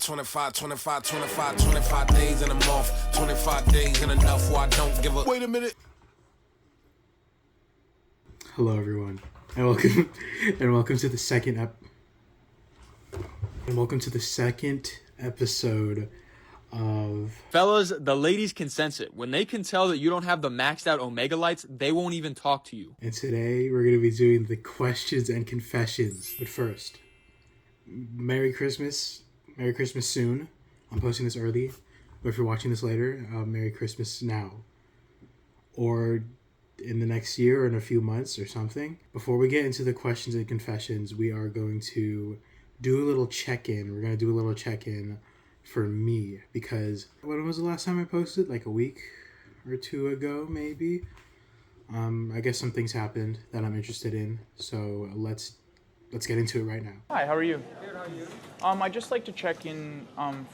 25 days in a month, 25 days in enough where I don't give a... Wait a minute. Hello everyone, and welcome to the second episode of... Fellas, the ladies can sense it. When they can tell that you don't have the maxed out Omega lights, they won't even talk to you. And today we're going to be doing the questions and confessions. But first, Merry Christmas. Merry Christmas soon. I'm posting this early, but if you're watching this later, Merry Christmas now. Or in the next year or in a few months or something. Before we get into the questions and confessions, we are going to do a little check-in. We're going to do a little check-in for me, because when was the last time I posted? Like a week or two ago, maybe. I guess some things happened that I'm interested in, so let's get into it right now. Hi, how are you? Good, how are you? I'd just like to check in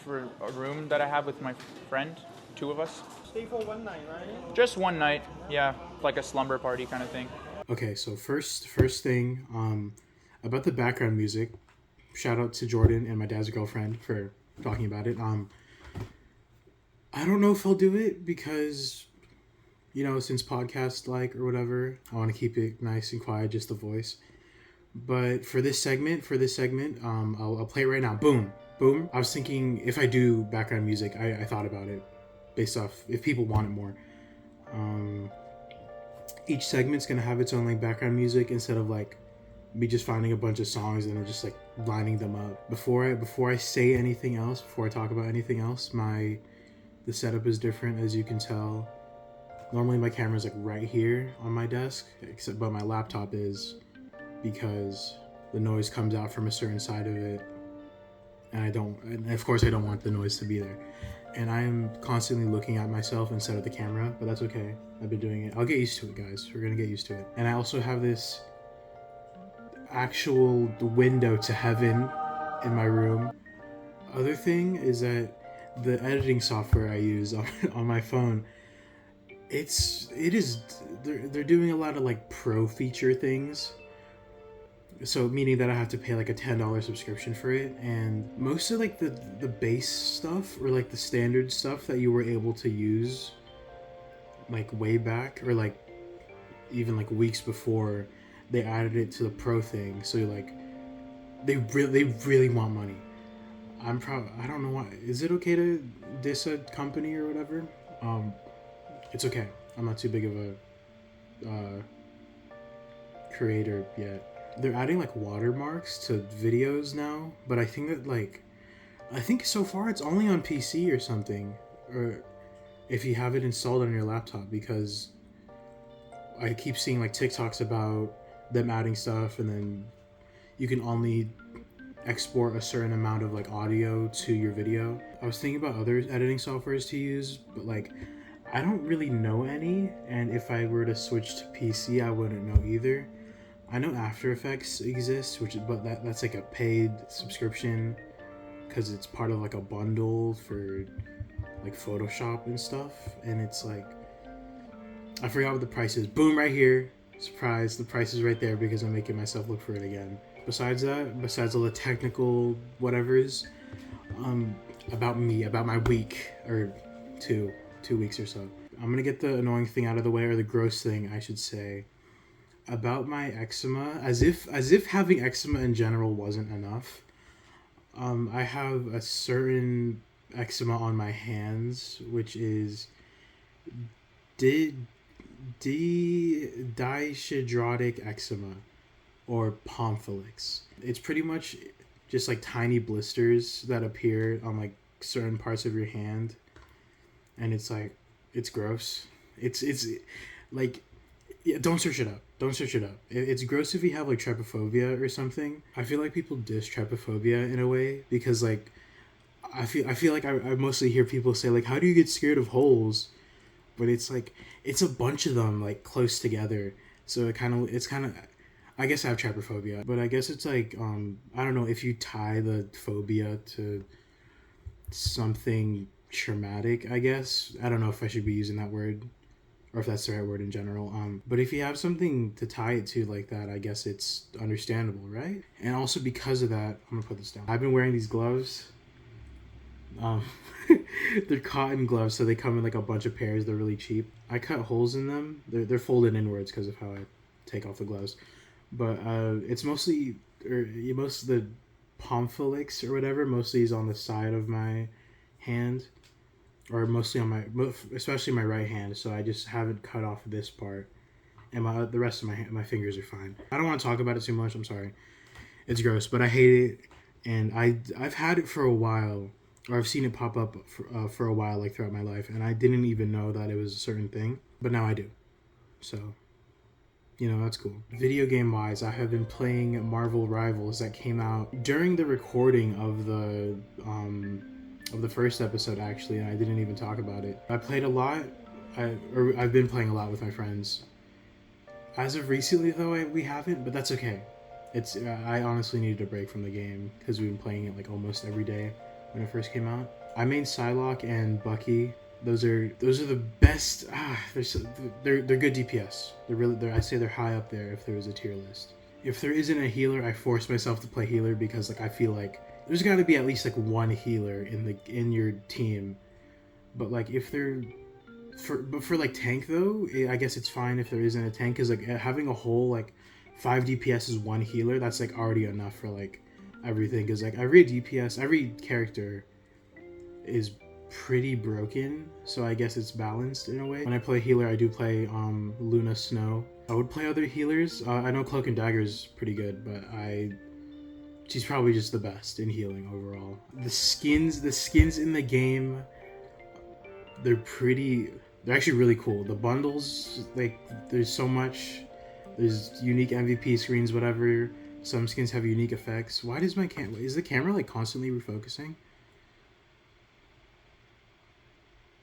for a room that I have with my friend, two of us. Stay for one night, right? Just one night, yeah, like a slumber party kind of thing. Okay, so first thing, about the background music, shout out to Jordan and my dad's girlfriend for talking about it. I don't know if I'll do it because, you know, since podcast or whatever, I want to keep it nice and quiet, just the voice. But for this segment, I'll play it right now. Boom. I was thinking if I do background music, I thought about it based off if people want it more. Each segment's gonna have its own background music instead of me just finding a bunch of songs and then just lining them up. Before I say anything else, before I talk about anything else, the setup is different, as you can tell. Normally my camera's right here on my desk, but my laptop is, because the noise comes out from a certain side of it, and of course I don't want the noise to be there. And I'm constantly looking at myself instead of the camera, but that's okay. I've been doing it. I'll get used to it, guys. We're gonna get used to it. And I also have this actual window to heaven in my room. Other thing is that the editing software I use on my phone, they're doing a lot of pro feature things. So meaning that I have to pay a $10 subscription for it, and most of the base stuff or the standard stuff that you were able to use way back or even weeks before, they added it to the pro thing. So they really want money. I don't know why. Is it okay to diss a company or whatever? It's okay. I'm not too big of a creator yet. They're adding watermarks to videos now, but I think that so far it's only on PC or something, or if you have it installed on your laptop, because I keep seeing TikToks about them adding stuff, and then you can only export a certain amount of audio to your video. I was thinking about other editing softwares to use, but I don't really know any, and if I were to switch to PC, I wouldn't know either. I know After Effects exists, but that's a paid subscription because it's part of a bundle for Photoshop and stuff, and it's I forgot what the price is. Boom, right here. Surprise, the price is right there because I'm making myself look for it again. Besides all the technical whatevers, about my week, or two weeks or so. I'm gonna get the annoying thing out of the way, or the gross thing, I should say, about my eczema. As if having eczema in general wasn't enough. I have a certain eczema on my hands, which is dihydrotic eczema, or Pomphalix. It's pretty much just tiny blisters that appear on certain parts of your hand, and it's gross. It's yeah, don't search it up. It's gross if you have trypophobia or something. I feel people diss trypophobia in a way because I feel I mostly hear people say how do you get scared of holes? But it's it's a bunch of them close together. So it's kind of I guess I have trypophobia, but I guess it's I don't know, if you tie the phobia to something traumatic, I guess. I don't know if I should be using that word, or if that's the right word in general. But if you have something to tie it to like that, I guess it's understandable, right? And also because of that, I'm gonna put this down. I've been wearing these gloves Um, they're cotton gloves, so they come in like a bunch of pairs. They're really cheap. I cut holes in them. They're folded inwards because of how I take off the gloves. But it's mostly, most of the pomphylix or whatever, mostly is on the side of my hand, or mostly on especially my right hand. So I just haven't cut off this part, and the rest of my fingers are fine. I don't want to talk about it too much. I'm sorry. It's gross, but I hate it, and I've had it for a while, or I've seen it pop up for a while, like throughout my life, and I didn't even know that it was a certain thing, but now I do. So, you know, that's cool. Video game wise, I have been playing Marvel Rivals that came out during the recording of the first episode, actually, and I didn't even talk about it. I played a lot. I've been playing a lot with my friends. As of recently, though, we haven't, but that's okay. I honestly needed a break from the game because we've been playing it like almost every day when it first came out. I made Psylocke and Bucky. Those are the best. They're good DPS. I say they're high up there if there was a tier list. If there isn't a healer, I force myself to play healer because like I feel like there's got to be at least like one healer in your team. But like if for like tank though, I guess it's fine if there isn't a tank, because like having a whole like 5 DPS is one healer, that's like already enough for like everything, because like every DPS, every character is pretty broken, so I guess it's balanced in a way. When I play healer, I do play Luna Snow. I would play other healers. I know Cloak and Dagger is pretty good, but she's probably just the best in healing overall. The skins in the game, they're actually really cool. The bundles, like there's so much. There's unique MVP screens, whatever. Some skins have unique effects. Why does is the camera like constantly refocusing?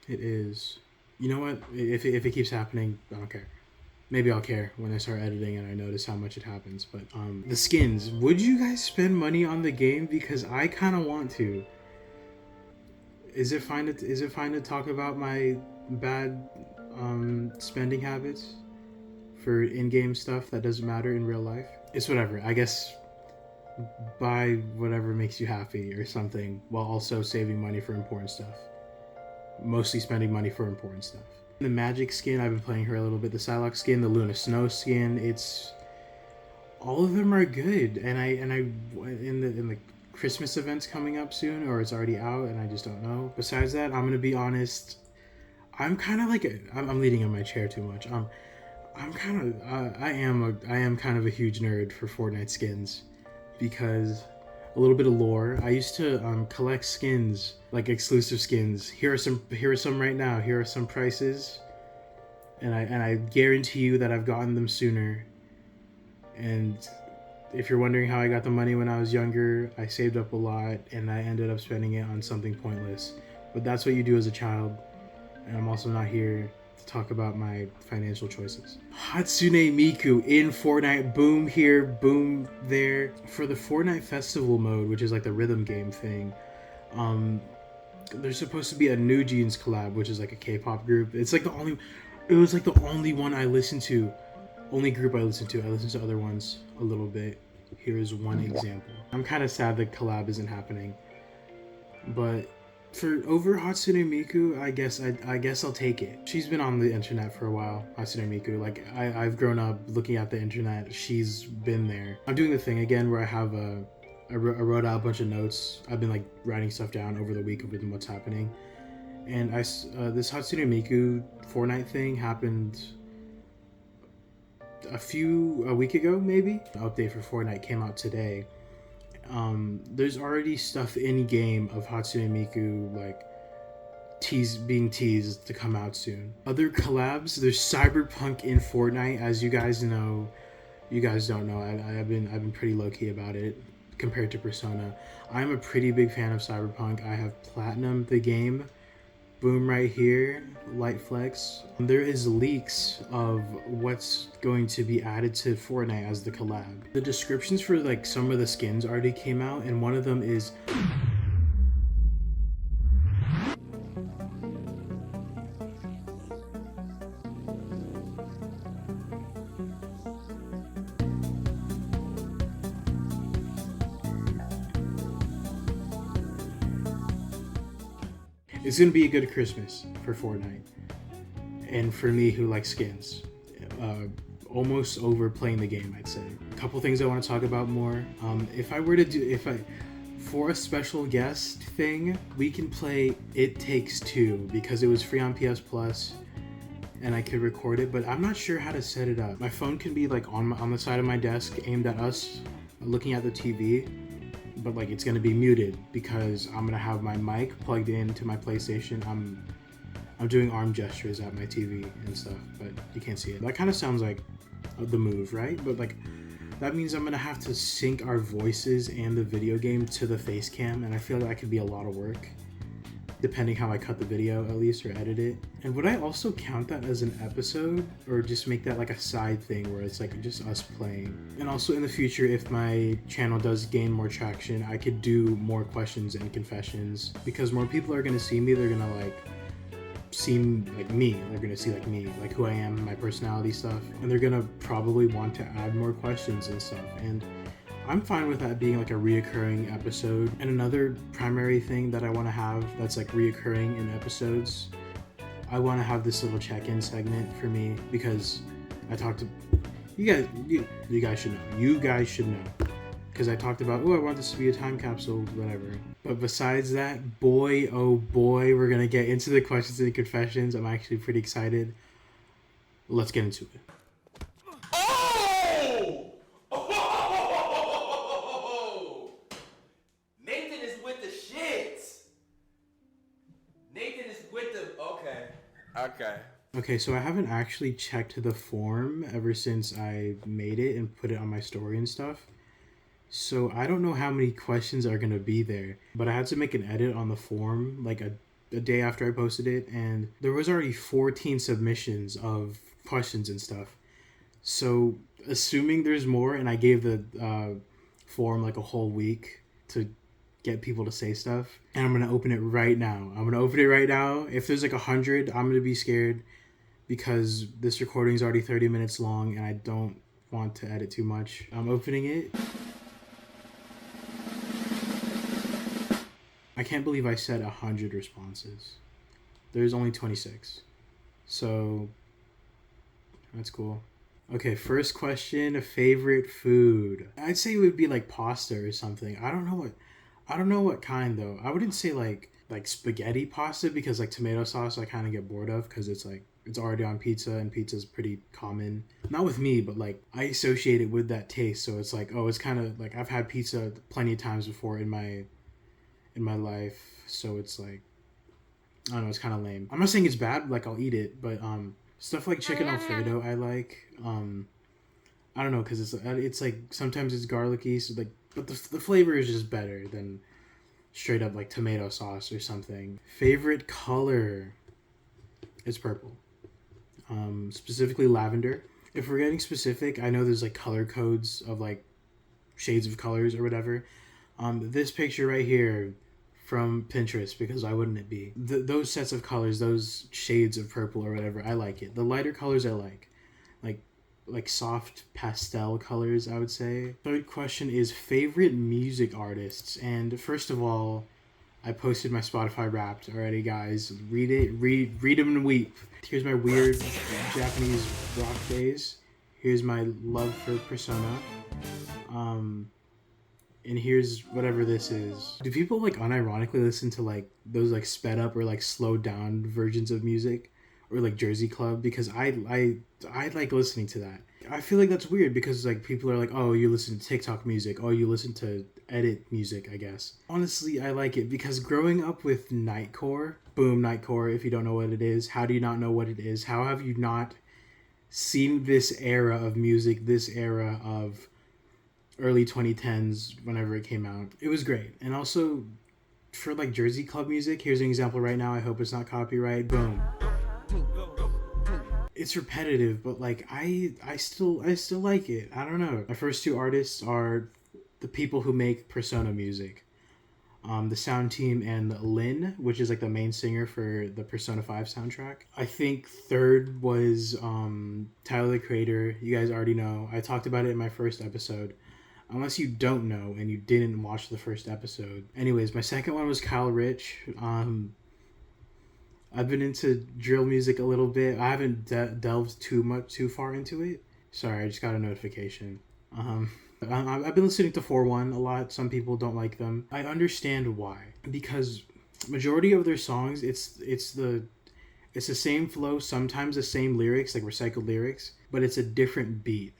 It is. You know what? If it keeps happening, I don't care. Maybe I'll care when I start editing and I notice how much it happens. But the skins. Would you guys spend money on the game? Because I kind of want to. Is it fine to talk about my bad spending habits for in-game stuff that doesn't matter in real life? It's whatever. I guess buy whatever makes you happy or something, while also saving money for important stuff. Mostly spending money for important stuff. The Magic skin, I've been playing her a little bit. The Psylocke skin, the Luna Snow skin, all of them are good. And I in the Christmas event's coming up soon, or it's already out, and I just don't know. Besides that, I'm gonna be honest. I'm kind of like I'm leaning in my chair too much. I am kind of a huge nerd for Fortnite skins, because a little bit of lore. I used to collect skins, like exclusive skins. Here are some right now. Here are some prices, and I guarantee you that I've gotten them sooner. And if you're wondering how I got the money when I was younger, I saved up a lot and I ended up spending it on something pointless. But that's what you do as a child, and I'm also not here to talk about my financial choices. Hatsune Miku in Fortnite, boom here, boom there. For the Fortnite Festival mode, which is like the rhythm game thing, there's supposed to be a New Jeans collab, which is like a K-pop group. It was like the only one I listened to, only group I listened to. I listened to other ones a little bit. Here's one example. I'm kind of sad that collab isn't happening, but for over Hatsune Miku, I guess I'll take it. She's been on the internet for a while, Hatsune Miku. Like I've grown up looking at the internet. She's been there. I'm doing the thing again where I wrote out a bunch of notes. I've been like writing stuff down over the week of what's happening, and this Hatsune Miku Fortnite thing happened a week ago maybe. The update for Fortnite came out today. There's already stuff in game of Hatsune Miku like being teased to come out soon. Other collabs, there's Cyberpunk in Fortnite. As you guys know, you guys don't know, I've been pretty low-key about it compared to Persona. I'm a pretty big fan of Cyberpunk. I have platinum the game. Boom right here, light flex. There is leaks of what's going to be added to Fortnite as the collab. The descriptions for like some of the skins already came out, and one of them is It's gonna be a good Christmas for Fortnite, and for me who likes skins. Almost over playing the game, I'd say. A couple things I want to talk about more. For a special guest thing, we can play It Takes Two because it was free on PS Plus, and I could record it, but I'm not sure how to set it up. My phone can be like on the side of my desk, aimed at us, looking at the TV, but like it's gonna be muted because I'm gonna have my mic plugged into my PlayStation. I'm doing arm gestures at my TV and stuff, but you can't see it. That kind of sounds like the move, right? But like that means I'm gonna have to sync our voices and the video game to the face cam, and I feel like that could be a lot of work, depending how I cut the video at least, or edit it. And would I also count that as an episode, or just make that like a side thing where it's like just us playing? And also in the future, if my channel does gain more traction, I could do more questions and confessions, because more people are gonna see me. They're gonna like seem like me. They're gonna see like me, like who I am, my personality stuff, and they're gonna probably want to add more questions and stuff. And I'm fine with that being like a reoccurring episode. And another primary thing that I want to have that's like reoccurring in episodes, I want to have this little check-in segment for me, because I talked to you guys should know, because I talked about, I want this to be a time capsule, whatever. But besides that, boy, oh boy, we're gonna get into the questions and confessions. I'm actually pretty excited. Let's get into it. Nathan is with the shits. Nathan is with the... Okay. Okay, so I haven't actually checked the form ever since I made it and put it on my story and stuff. So I don't know how many questions are gonna be there, but I had to make an edit on the form like a day after I posted it, and there was already 14 submissions of questions and stuff. So assuming there's more, and I gave the form like a whole week to get people to say stuff, and I'm gonna open it right now. If there's like 100, I'm gonna be scared, because this recording is already 30 minutes long and I don't want to edit too much. I'm opening it. I can't believe I said 100 responses. There's only 26. So that's cool. Okay, first question, favorite food. I'd say it would be like pasta or something. I don't know what kind though. I wouldn't say like spaghetti pasta, because like tomato sauce I kind of get bored of, because it's already on pizza, and pizza's pretty common. Not with me, but like I associate it with that taste, so it's like, it's kind of like I've had pizza plenty of times before in my life, so it's like, I don't know, it's kind of lame. I'm not saying it's bad, like I'll eat it, but stuff like chicken Alfredo I like. I don't know, because it's like sometimes it's garlicky, so like, but the flavor is just better than straight up like tomato sauce or something. Favorite color is purple. Specifically lavender. If we're getting specific, I know there's like color codes of like shades of colors or whatever. This picture right here from Pinterest, because why wouldn't it be? Those sets of colors, those shades of purple or whatever, I like it. The lighter colors I like soft pastel colors, I would say. Third question is favorite music artists. And first of all, I posted my Spotify Wrapped already, guys. Read it, read them and weep. Here's my weird Japanese rock phase. Here's my love for Persona. And here's whatever this is. Do people like unironically listen to like those like sped up or like slowed down versions of music, or like Jersey Club? Because I like listening to that. I feel like that's weird, because like people are like, oh, you listen to TikTok music, oh, you listen to edit music, I guess. Honestly, I like it, because growing up with Nightcore, boom, Nightcore, if you don't know what it is, how do you not know what it is? How have you not seen this era of music, this era of early 2010s, whenever it came out? It was great. And also for like Jersey Club music, here's an example right now. I hope it's not copyright. Boom. It's repetitive, but like I still like it. I don't know. My first two artists are the people who make Persona music. The sound team and Lynn, which is like the main singer for the Persona 5 soundtrack. I think third was Tyler the Creator. You guys already know. I talked about it in my first episode. Unless you don't know and you didn't watch the first episode. Anyways, my second one was Kyle Rich. I've been into drill music a little bit. I haven't delved too far into it. Sorry, I just got a notification. I've been listening to 4-1 a lot. Some people don't like them. I understand why, because majority of their songs, it's the same flow, sometimes the same lyrics, like recycled lyrics, but it's a different beat,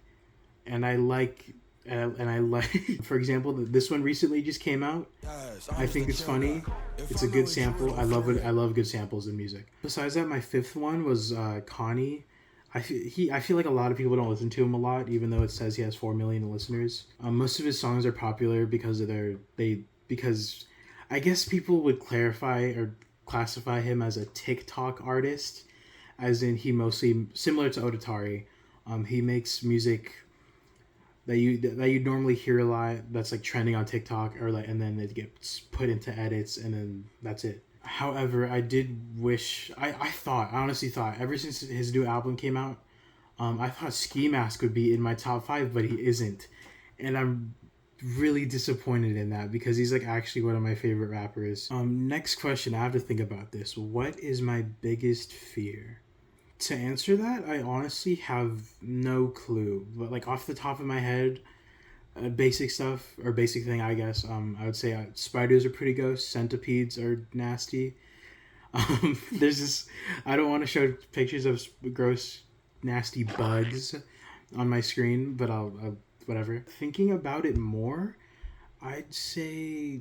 and I like. And I like, for example, this one recently just came out. I think it's funny. It's a good sample. I love it. I love good samples in music. Besides that, my fifth one was Connie. I feel like a lot of people don't listen to him a lot, even though it says he has 4 million listeners. Most of his songs are popular because because I guess people would classify him as a TikTok artist, as in he mostly, similar to Odatari, he makes music that you normally hear a lot, that's like trending on TikTok, or like, and then it gets put into edits, and then that's it. However, I did wish, I honestly thought ever since his new album came out, I thought Ski Mask would be in my top 5, but he isn't, and I'm really disappointed in that, because he's like actually one of my favorite rappers. Next question, I have to think about this. What is my biggest fear? To answer that, I honestly have no clue. But like off the top of my head, basic stuff, or basic thing, I guess. I would say spiders are pretty gross. Centipedes are nasty. There's this. I don't want to show pictures of gross, nasty bugs on my screen, but I'll whatever. Thinking about it more, I'd say,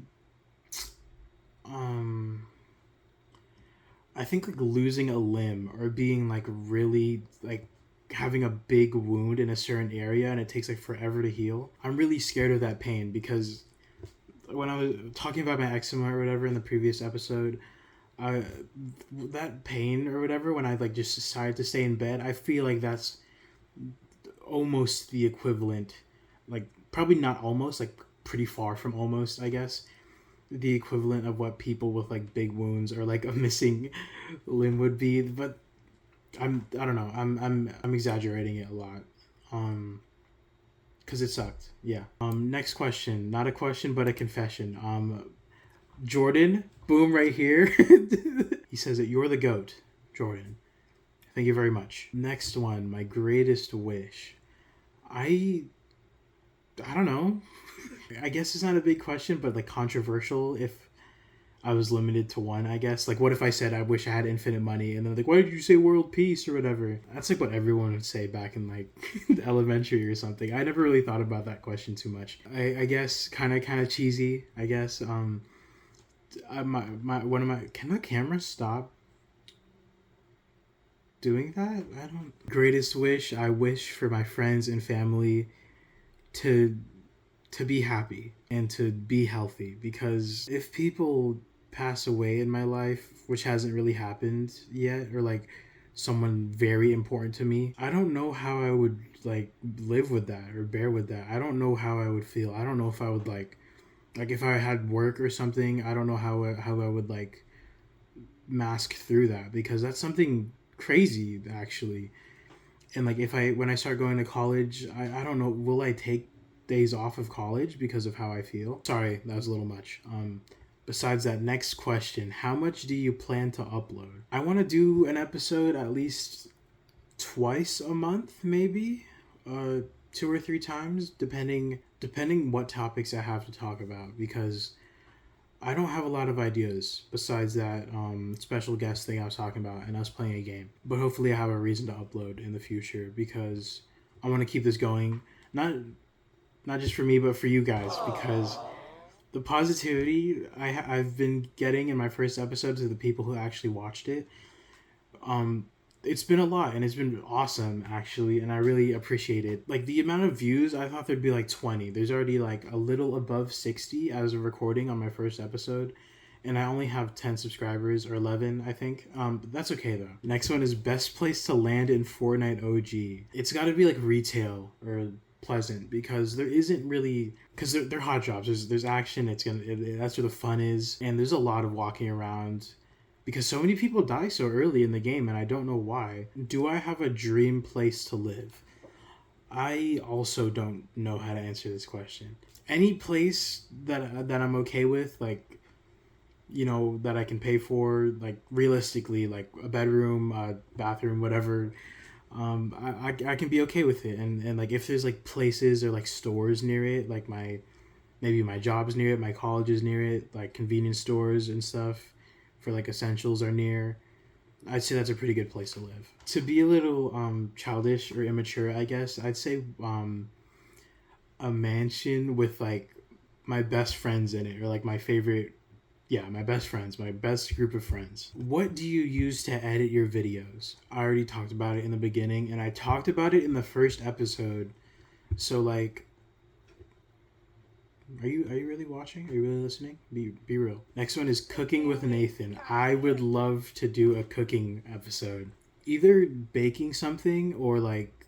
I think like losing a limb, or being like really like having a big wound in a certain area and it takes like forever to heal. I'm really scared of that pain, because when I was talking about my eczema or whatever in the previous episode, that pain or whatever, when I like just decided to stay in bed, I feel like that's almost the equivalent, like probably not almost, like pretty far from almost, I guess, the equivalent of what people with like big wounds or like a missing limb would be. But I don't know, I'm exaggerating it a lot, because it sucked. Yeah. Next question, not a question but a confession. Jordan, boom, right here. He says that you're the GOAT, Jordan. Thank you very much. Next one, my greatest wish. I don't know. I guess it's not a big question, but like controversial if I was limited to one, I guess. Like, what if I said I wish I had infinite money, and then like, why did you say world peace or whatever? That's like what everyone would say back in like elementary or something. I never really thought about that question too much. I guess kind of cheesy, I guess. Can the camera stop doing that? I don't. Greatest wish, I wish for my friends and family to be happy and to be healthy, because if people pass away in my life, which hasn't really happened yet, or like someone very important to me, I don't know how I would like live with that or bear with that. I don't know how I would feel. I don't know if I would like if I had work or something, I don't know how I would like mask through that, because that's something crazy actually. And like when I start going to college, I don't know, will I take days off of college because of how I feel? Sorry, that was a little much. Besides that, next question, how much do you plan to upload? I want to do an episode at least twice a month, maybe 2 or 3 times, depending what topics I have to talk about, because I don't have a lot of ideas besides that special guest thing I was talking about and us playing a game. But hopefully I have a reason to upload in the future, because I want to keep this going, not just for me, but for you guys, because the positivity I've been getting in my first episodes of the people who actually watched it, it's been a lot, and it's been awesome actually, and I really appreciate it. Like the amount of views, I thought there'd be like 20. There's already like a little above 60 as of recording on my first episode, and I only have 10 subscribers, or 11 I think. But that's okay though. Next one is best place to land in Fortnite OG. It's got to be like retail or Pleasant, because there isn't really, because they're hot jobs. There's action. That's where the fun is, and there's a lot of walking around, because so many people die so early in the game, and I don't know why. Do I have a dream place to live? I also don't know how to answer this question. Any place that I'm okay with, like you know, that I can pay for, like realistically, like a bedroom, bathroom, whatever, I can be okay with it. And like if there's like places or like stores near it, like maybe my job's near it, my college is near it, like convenience stores and stuff for like essentials are near, I'd say that's a pretty good place to live. To be a little childish or immature, I guess, I'd say a mansion with like my best friends in it, or like my favorite, yeah, my best friends, my best group of friends. What do you use to edit your videos? I already talked about it in the beginning, and I talked about it in the first episode. So like, are you really watching? Are you really listening? Be real. Next one is cooking with Nathan. I would love to do a cooking episode. Either baking something or like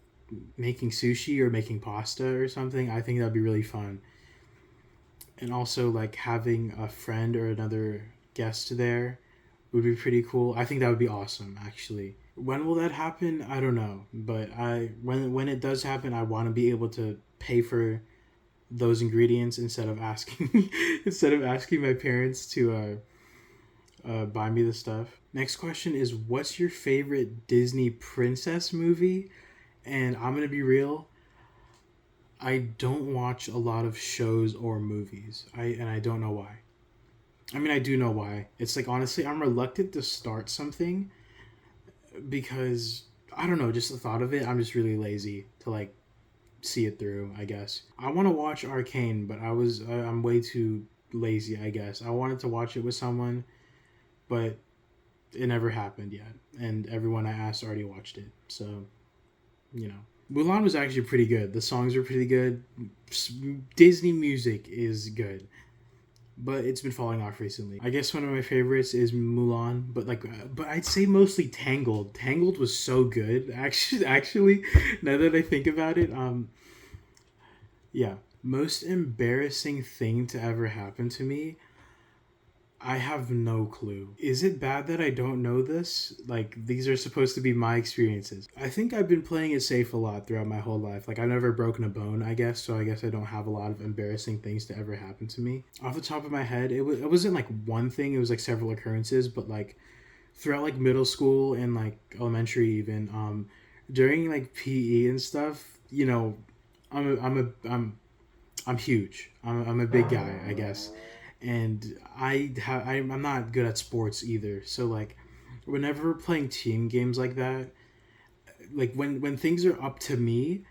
making sushi or making pasta or something. I think that'd be really fun. And also like having a friend or another guest there would be pretty cool. I think that would be awesome, actually. When will that happen? I don't know. But when it does happen, I want to be able to pay for those ingredients instead of asking my parents to buy me the stuff. Next question is, what's your favorite Disney princess movie? And I'm gonna be real, I don't watch a lot of shows or movies. I don't know why. I mean, I do know why. It's like, honestly, I'm reluctant to start something because I don't know, just the thought of it, I'm just really lazy to like see it through, I guess. I want to watch Arcane, but I'm way too lazy, I guess. I wanted to watch it with someone, but it never happened yet, and everyone I asked already watched it. So, you know, Mulan was actually pretty good. The songs were pretty good. Disney music is good, but it's been falling off recently. I guess one of my favorites is Mulan, but I'd say mostly Tangled. Tangled was so good. Actually, now that I think about it, yeah. Most embarrassing thing to ever happen to me, I have no clue. Is it bad that I don't know this? Like, these are supposed to be my experiences. I think I've been playing it safe a lot throughout my whole life. Like, I've never broken a bone, I guess, so I guess I don't have a lot of embarrassing things to ever happen to me. Off the top of my head, it wasn't like one thing, it was like several occurrences, but like throughout like middle school and like elementary even, during like PE and stuff, you know, I'm huge. I'm a big guy, I guess. And I'm not good at sports either. So like whenever we're playing team games like that, like when things are up to me,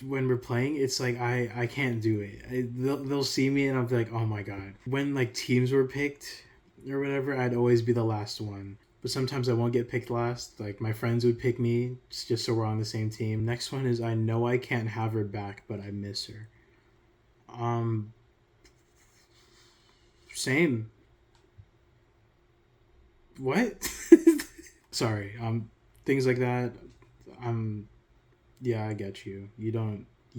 when we're playing, it's like I can't do it. They'll see me and I'll be like, oh my god. When like teams were picked or whatever, I'd always be the last one. But sometimes I won't get picked last. Like my friends would pick me just so we're on the same team. Next one is, I know I can't have her back, but I miss her. Same. What? Sorry. Things like that. Yeah, I get you. You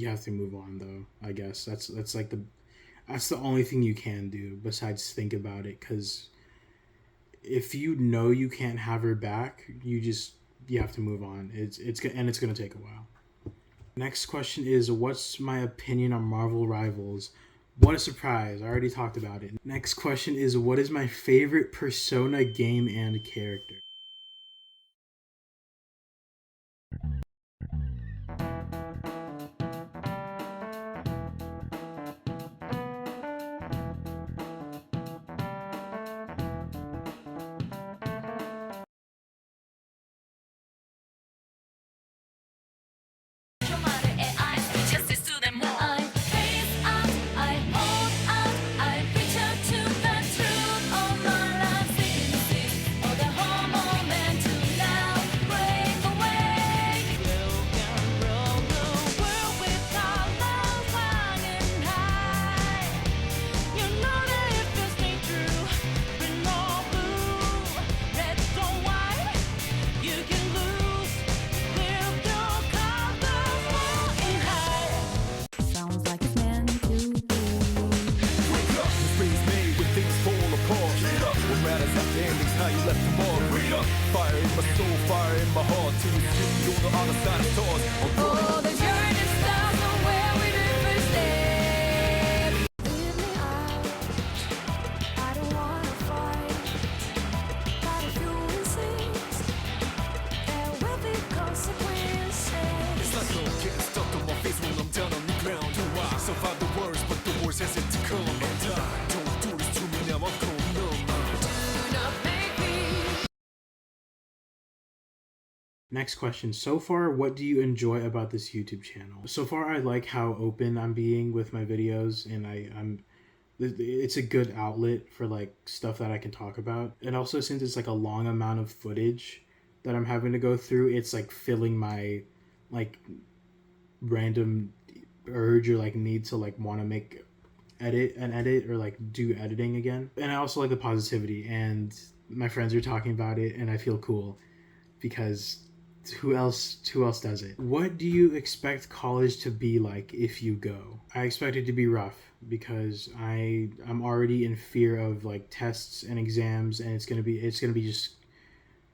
have to move on though, I guess. That's the only thing you can do besides think about it, cuz if you know you can't have her back, you have to move on. It's going to take a while. Next question is, what's my opinion on Marvel Rivals? What a surprise. I already talked about it. Next question is, what is my favorite Persona game and character? Next question. So far, what do you enjoy about this YouTube channel? So far, I like how open I'm being with my videos, and it's a good outlet for like stuff that I can talk about. And also, since it's like a long amount of footage that I'm having to go through, it's like filling my like random urge or like need to like want to edit or like do editing again. And I also like the positivity, and my friends are talking about it, and I feel cool because who else does it? What do you expect college to be like if you go? I expect it to be rough because I'm already in fear of like tests and exams, and it's gonna be just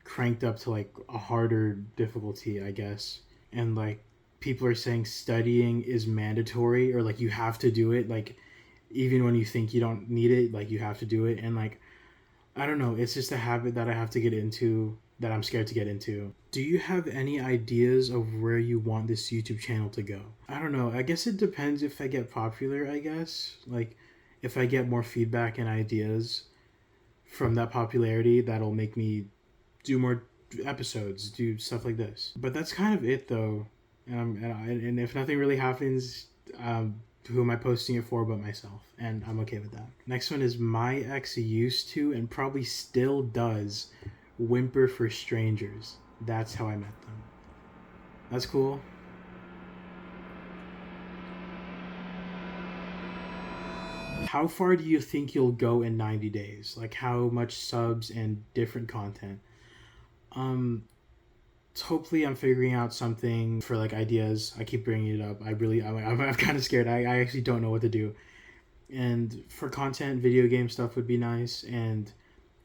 cranked up to like a harder difficulty, I guess. And like people are saying studying is mandatory, or like you have to do it, like even when you think you don't need it, like you have to do it. And like I don't know, it's just a habit that I have to get into, that I'm scared to get into. Do you have any ideas of where you want this YouTube channel to go? I don't know. I guess it depends if I get popular, I guess. Like, if I get more feedback and ideas from that popularity, that'll make me do more episodes, do stuff like this. But that's kind of it, though. And if nothing really happens, who am I posting it for but myself? And I'm okay with that. Next one is, my ex used to and probably still does whimper for strangers. That's how I met them. That's cool. How far do you think you'll go in 90 days? Like how much subs and different content? Hopefully I'm figuring out something for like ideas. I keep bringing it up. I'm kind of scared. I actually don't know what to do. And for content, video game stuff would be nice. And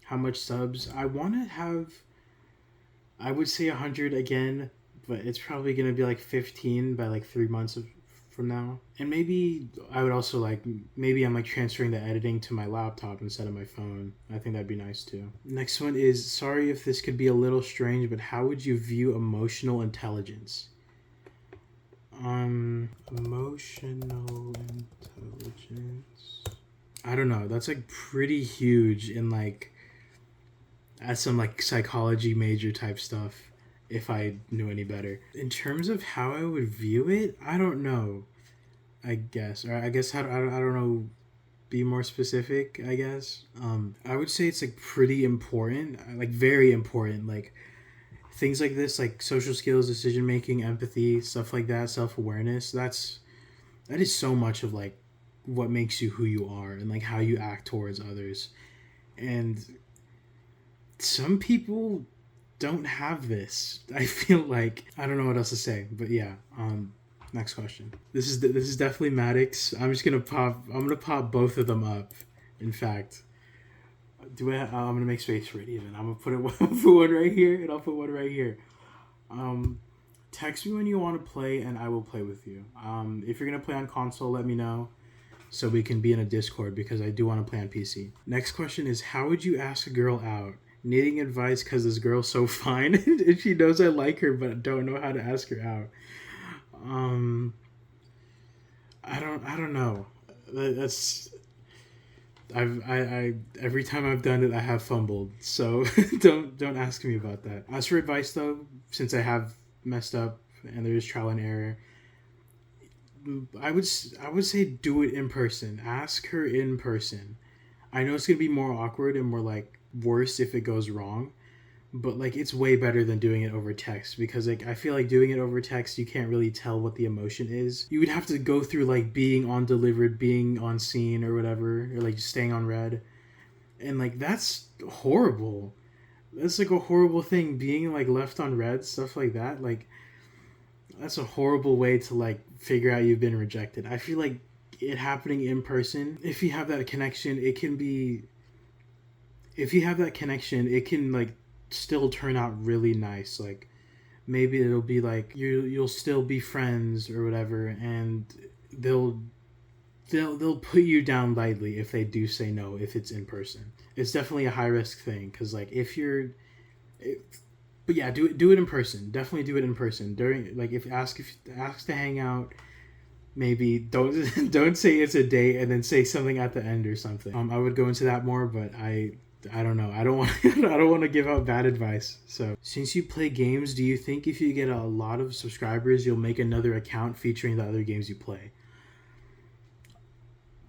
how much subs? I want to have, I would say 100 again, but it's probably going to be like 15 by like 3 months from now. And maybe I would also like, maybe I'm like transferring the editing to my laptop instead of my phone. I think that'd be nice too. Next one is, sorry if this could be a little strange, but how would you view emotional intelligence? Emotional intelligence. I don't know. That's like pretty huge in like, as some like psychology major type stuff, if I knew any better. In terms of how I would view it, I don't know. I guess I don't know. Be more specific, I guess. I would say it's like pretty important, like very important. Like things like this, like social skills, decision making, empathy, stuff like that, self awareness. That is so much of like what makes you who you are and like how you act towards others. And some people don't have this. I feel like, I don't know what else to say, but yeah. Next question. This is definitely Maddox. I'm gonna pop both of them up. In fact, I'm gonna make space for it even. I'm gonna put one right here, and I'll put one right here. Text me when you want to play, and I will play with you. If you're gonna play on console, let me know, so we can be in a Discord, because I do want to play on PC. Next question is, how would you ask a girl out? Needing advice because this girl's so fine and she knows I like her, but don't know how to ask her out. I don't know. That's I every time I've done it, I have fumbled. So don't ask me about that. As for advice though, since I have messed up and there is trial and error, I would say do it in person. Ask her in person. I know it's gonna be more awkward and more like worse if it goes wrong, but like it's way better than doing it over text, because like I feel like doing it over text, you can't really tell what the emotion is. You would have to go through like being on delivered, being on scene, or whatever, or like just staying on red, and like that's horrible. That's like a horrible thing, being like left on red, stuff like that. Like that's a horrible way to like figure out you've been rejected. I feel like it happening in person, if you have that connection, it can like still turn out really nice. Like maybe it'll be like you'll still be friends or whatever, and they'll put you down lightly if they do say no, if it's in person. It's definitely a high risk thing, because like but yeah, do it in person. Definitely do it in person. During like if ask to hang out, maybe don't say it's a date and then say something at the end or something. I would go into that more, but I I don't know. I don't want I don't want to give out bad advice. So, since you play games, do you think if you get a lot of subscribers, you'll make another account featuring the other games you play?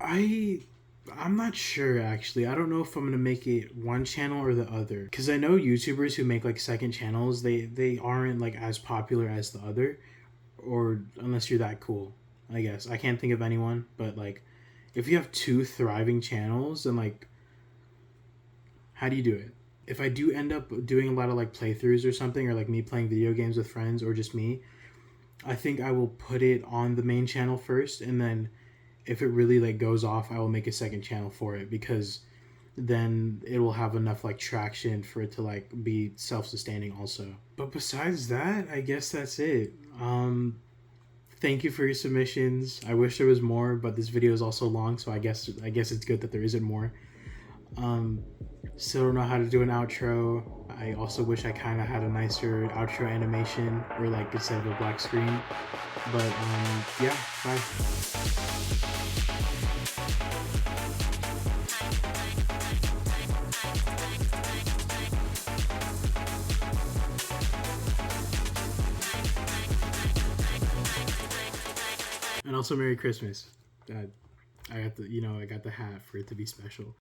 I'm not sure actually. I don't know if I'm gonna make it one channel or the other. Because I know YouTubers who make like second channels, they aren't like as popular as the other, or unless you're that cool. I guess I can't think of anyone, but like, if you have two thriving channels, then like, how do you do it? If I do end up doing a lot of like playthroughs or something, or like me playing video games with friends or just me, I think I will put it on the main channel first, and then if it really like goes off, I will make a second channel for it, because then it will have enough like traction for it to like be self-sustaining also. But besides that, I guess that's it. Thank you for your submissions. I wish there was more, but this video is also long, so I guess it's good that there isn't more. Still don't know how to do an outro. I also wish I kind of had a nicer outro animation, or like instead of a black screen. But yeah, bye. And also Merry Christmas. I got the hat for it to be special.